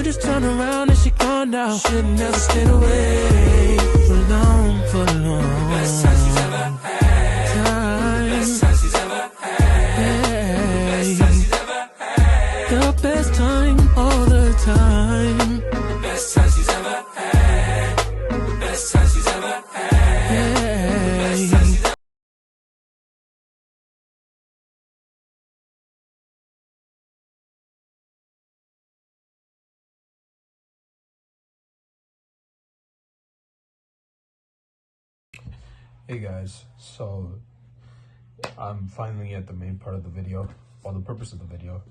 just turned around and she gone now. Should've never stayed away for long, for long. Best time she's ever had. Best time she's ever had. Best time she's ever had. The best time all the time. The best time she's ever had. The best time she's ever had. The best time she's ever had. Hey guys, so I'm finally at the main part of the video, or the purpose of the video,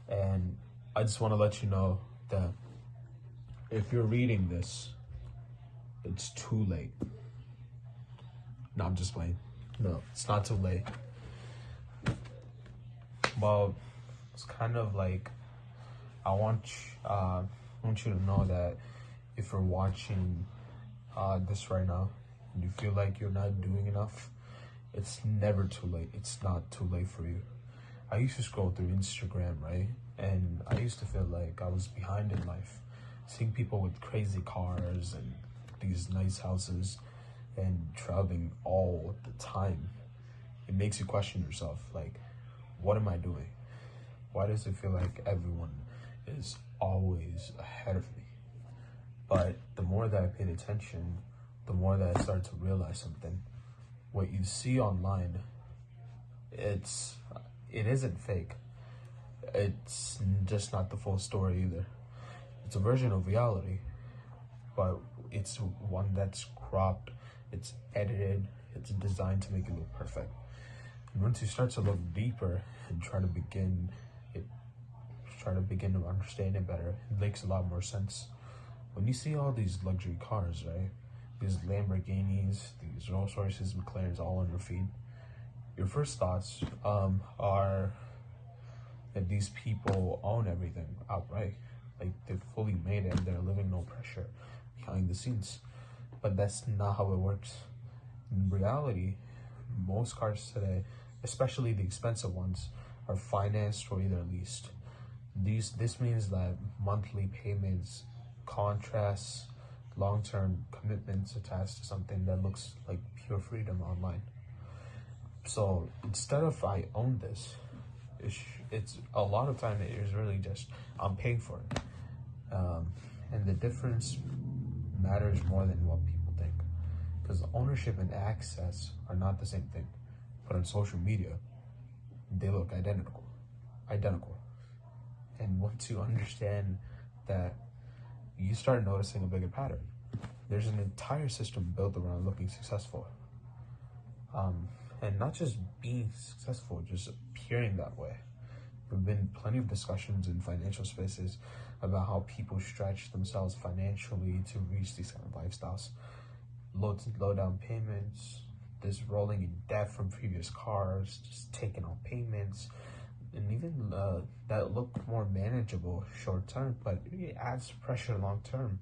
and I just want to let you know that if you're reading this, it's too late. No, I'm just playing. No, it's not too late. Well, it's kind of like I want you to know that if you're watching this right now, and you feel like you're not doing enough, it's never too late. It's not too late for you. I used to scroll through Instagram, right? And I used to feel like I was behind in life. Seeing people with crazy cars and these nice houses and traveling all the time, it makes you question yourself, like, what am I doing? Why does it feel like everyone is always ahead of me? But the more that I paid attention, the more that I started to realize something. What you see online, it isn't fake. It's just not the full story either. It's a version of reality, but it's one that's cropped, it's edited, it's designed to make it look perfect. And once you start to look deeper and try to begin to understand it better, it makes a lot more sense. When you see all these luxury cars, right? These Lamborghinis, these Rolls Royces, McLarens all on your feed, your first thoughts are that these people own everything outright. Like, they're fully made and they're living no pressure behind the scenes. But that's not how it works. In reality, most cars today, especially the expensive ones, are financed or either leased. This means that monthly payments contrasts long-term commitments attached to something that looks like pure freedom online. So instead of I own this, it's a lot of time it is really just I'm paying for it, and the difference matters more than what people think, because ownership and access are not the same thing. But on social media, they look identical. And once you understand that, you start noticing a bigger pattern. There's an entire system built around looking successful. And not just being successful, just appearing that way. There have been plenty of discussions in financial spaces about how people stretch themselves financially to reach these kind of lifestyles. Low down payments, this rolling in debt from previous cars, just taking on payments, and even that look more manageable short term, but it adds pressure long term.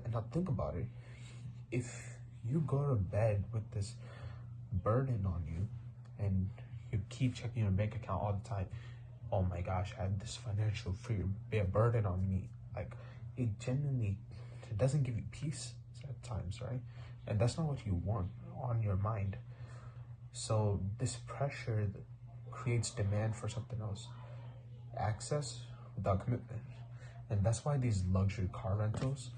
And now think about it. If you go to bed with this burden on you and you keep checking your bank account all the time, oh my gosh, I have this financial burden on me. Like, it doesn't give you peace at times, right? And that's not what you want on your mind. So this pressure creates demand for something else. Access without commitment. And that's why these luxury car rentals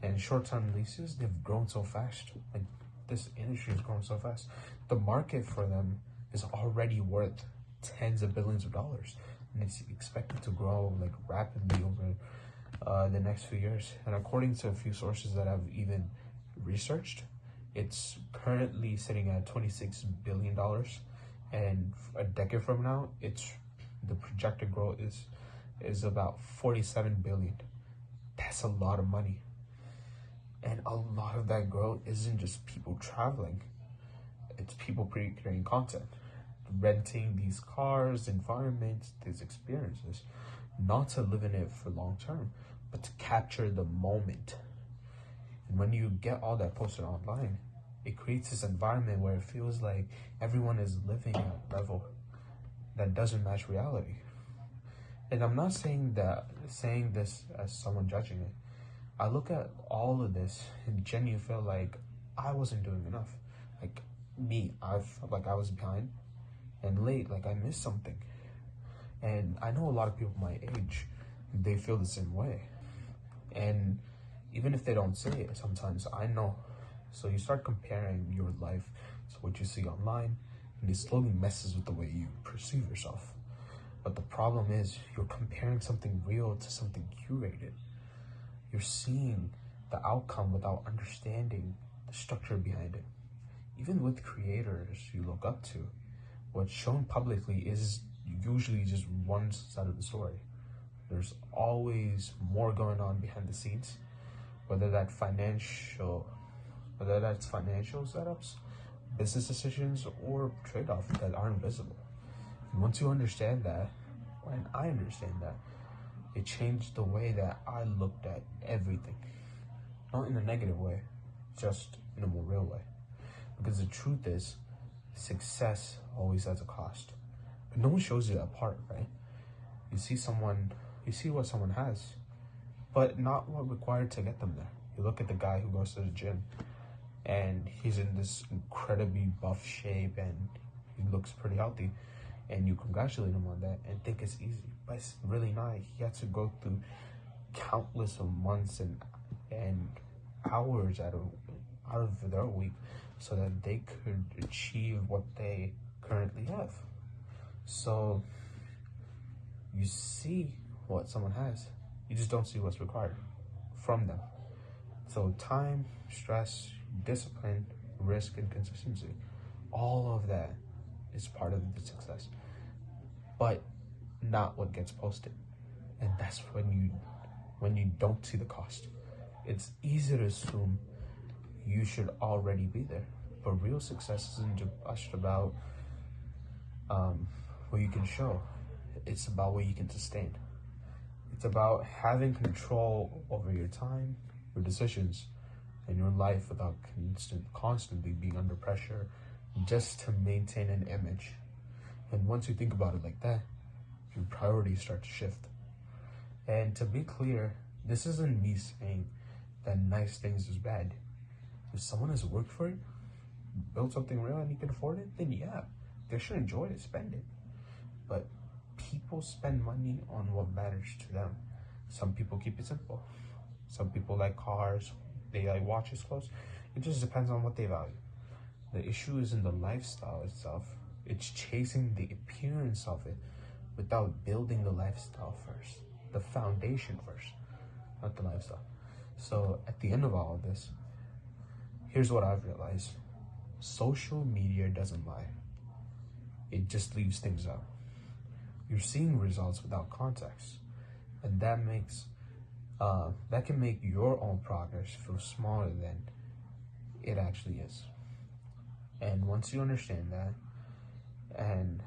and short-term leases, they've grown so fast. Like, this industry has grown so fast. The market for them is already worth tens of billions of dollars, and it's expected to grow like rapidly over the next few years. And according to a few sources that I've even researched, it's currently sitting at $26 billion, and a decade from now, the projected growth is about 47 billion. That's a lot of money. And a lot of that growth isn't just people traveling. It's people creating content, renting these cars, environments, these experiences, not to live in it for long term, but to capture the moment. And when you get all that posted online, it creates this environment where it feels like everyone is living at a level that doesn't match reality. And I'm not saying this as someone judging it. I look at all of this and genuinely feel like I wasn't doing enough. Like me, I felt like I was behind and late, like I missed something. And I know a lot of people my age, they feel the same way. And even if they don't say it, sometimes I know. So you start comparing your life to what you see online, and it slowly messes with the way you perceive yourself. But the problem is you're comparing something real to something curated. You're seeing the outcome without understanding the structure behind it. Even with creators you look up to, what's shown publicly is usually just one side of the story. There's always more going on behind the scenes, whether that's financial setups, business decisions, or trade-offs that aren't visible. And once you understand that, when I understand that, it changed the way that I looked at everything. Not in a negative way, just in a more real way. Because the truth is, success always has a cost. But no one shows you that part, right? You see what someone has, but not what required to get them there. You look at the guy who goes to the gym and he's in this incredibly buff shape and he looks pretty healthy, and you congratulate him on that and think it's easy, but it's really not. He had to go through countless of months and hours out of their week so that they could achieve what they currently have. So you see what someone has, you just don't see what's required from them. So time, stress, discipline, risk, and consistency, all of that is part of the success, but not what gets posted. And that's when you don't see the cost. It's easy to assume you should already be there, but real success isn't just about what you can show. It's about what you can sustain. It's about having control over your time, your decisions, and your life without constantly being under pressure just to maintain an image. And once you think about it like that, your priorities start to shift. And to be clear, this isn't me saying that nice things is bad. If someone has worked for it, built something real, and you can afford it, then yeah, they should enjoy it, spend it. But people spend money on what matters to them. Some people keep it simple. Some people like cars, they like watches, clothes. It just depends on what they value. The issue isn't the lifestyle itself. It's chasing the appearance of it without building the lifestyle first. The foundation first, not the lifestyle. So at the end of all of this, here's what I've realized. Social media doesn't lie. It just leaves things out. You're seeing results without context. And that can make your own progress feel smaller than it actually is. And once you understand that, and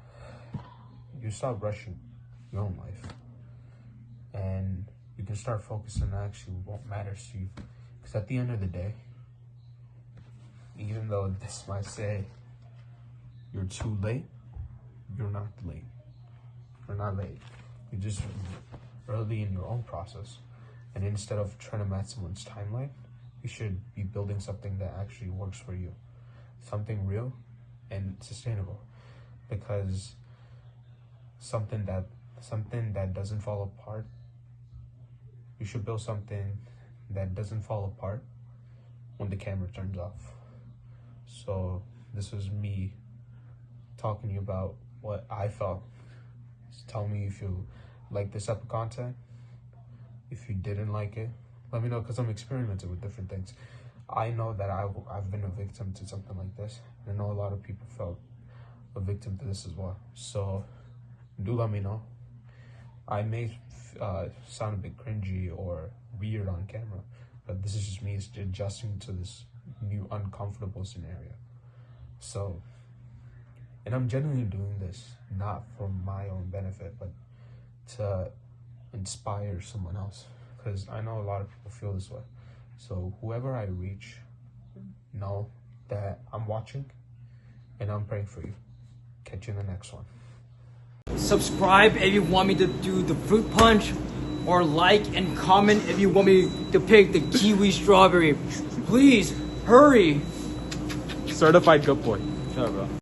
you stop rushing your own life, and you can start focusing on actually what matters to you. Because at the end of the day, even though this might say you're too late, you're not late. You're not late. You're just early in your own process. And instead of trying to match someone's timeline, you should be building something that actually works for you. Something real and sustainable. Because something that doesn't fall apart, you should build something that doesn't fall apart when the camera turns off. So this was me talking to you about what I felt. Just tell me if you like this type of content. If you didn't like it, let me know, because I'm experimenting with different things. I know that I've been a victim to something like this. And I know a lot of people felt a victim to this as well. So do let me know. I may sound a bit cringy or weird on camera, but this is just me adjusting to this new uncomfortable scenario. So, and I'm genuinely doing this not for my own benefit, but to inspire someone else, because I know a lot of people feel this way. So whoever I reach, know that I'm watching and I'm praying for you. Catch you in the next one. Subscribe if you want me to do the fruit punch, or like and comment if you want me to pick the kiwi strawberry. Please hurry. Certified good boy. Shut up, bro.